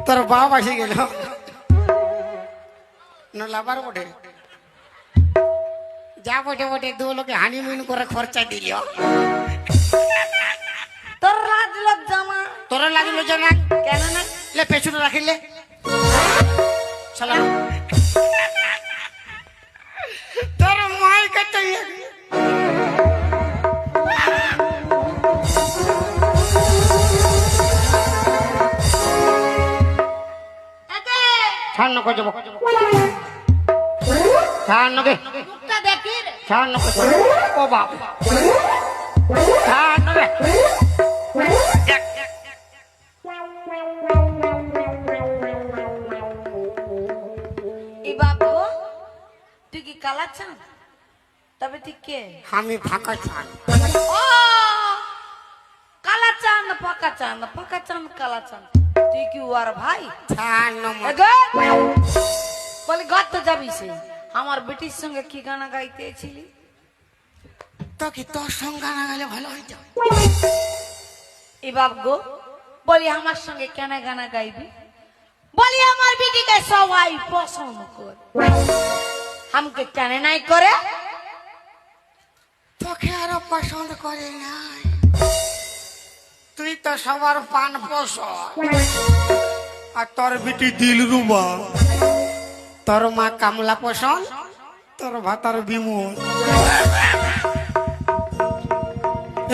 তোর বাপ আসে গেল লাভার বটে যা বটে বটে দু লোকে হানিমুন করে খরচা দিল তোর লাগলো জামা তোর লাগলো জানা কেন না লে পেছনে রাখিলে চলো তোর মাই কত ছাড় করে যাবো ছাড় কে মুখটা দেখি রে ছাড় ও বাপ ছাড় কে এই বাবু তুই কি কালা চান তবে তুই কে আমি ফাঁকা ছাড় ও কালা চান পাকা চান পাকা চান কালা চান তুই কি ওর ভাই ছাড় বলে গত যাবি সে আমার বেটির সঙ্গে কি গানা গাইতেছিলি তো কি তোর সঙ্গে গানা গাইলে ভালো হইতো এই বাপ গো বলি আমার সঙ্গে কেন গানা গাইবি বলি আমার বেটিকে সবাই পছন্দ করে আমাকে কেন নাই করে তোকে আরো পছন্দ করে নাই তুই তো সবার পান পছন্দ আর তোর বেটি দিল রুবা তোর মা কামলা পছন্দ তোর ভাতার বিমল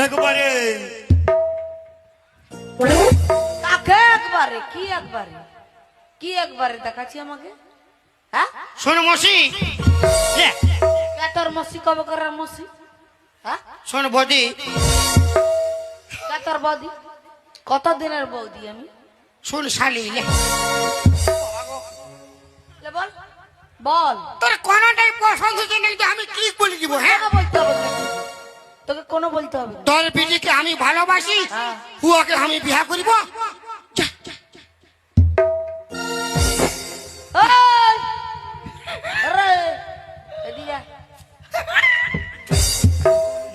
একবারে কাকে একবারে কি একবারে কি একবারে দেখাচ্ছি আমাকে হ্যাঁ শোন মসি কে তোর মসি কবে করার মসি হ্যাঁ শোন বদি কে তোর বৌদি কত দিনের বৌদি আমি শোন শালি লে বল বল তোর কোনটাই পছন্দ হচ্ছে না আমি কি বলে দিব হ্যাঁ কেন বলতে হবে না? তোকে কোনো বলতে হবে না। তোর বিটিকে আমি ভালোবাসি হ্যাঁ। হুয়াকে আমি বিয়া করিব যা, যা। ওই! আরে, এদিকে আয়।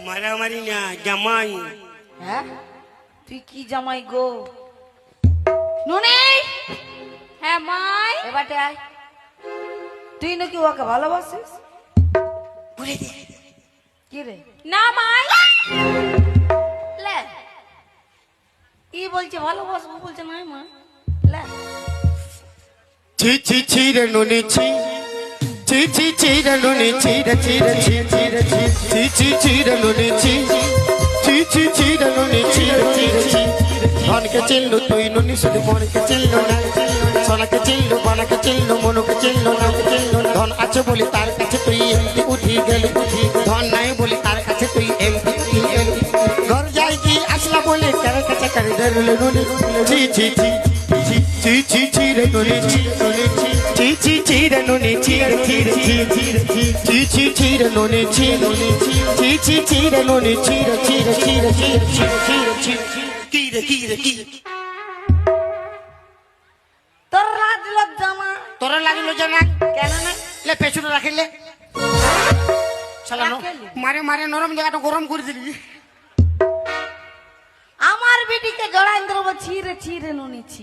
মারামারি না জামাই হ্যাঁ তুই কি জামাই গো নুনি হ্যাঁ মাই এবারে আয় তুই নাকি ওকে ভালোবাসিস বলে দে কি রে না মাই লে ই বলছে ভালোবাসবো বলছে নাই মা লে ছি ছি ছি রে নুনি ছি ছি ছি ছি রে নুনি ছি রে ছি রে ছি ছি রে ছি ছি ছি ছি রে নুনি ছি ছি ছি ছি রে নুনি ছি রে ছি রে ছি ধনকে চিনলু তুই নুনি শুধু মনকে চিনলু না সোনাকে চিনলু বানাকে চিনলু মনুকে চিনলু না ধন আছে বলি তার কাছে তুই এমপি উঠি গেলি ধন নাই বলি তার কাছে তুই এমপি উঠি গেলি ঘর যাই কি আসলা বলে কার কাছে করে ধরলে নুনি ছি ছি ছি ছি ছি ছি রে নুনি ছি ছি ছি ছি রে নুনি ছি ছি ছি ছি ছি ছি রে নুনি ছি ছি ছি ছি রে নুনি ছি ছি ছি ছি ছি কি রে কি রে কি তোর লাগলো জামা তোর লাগলো জানা কেন না লে পেছনে রাখিলে চালানো মারে মারে নরম জায়গাটা গরম করে দিলি আমার বেটিকে জড়াই দেবো ছিঁড়ে ছিঁড়ে নুনি ছি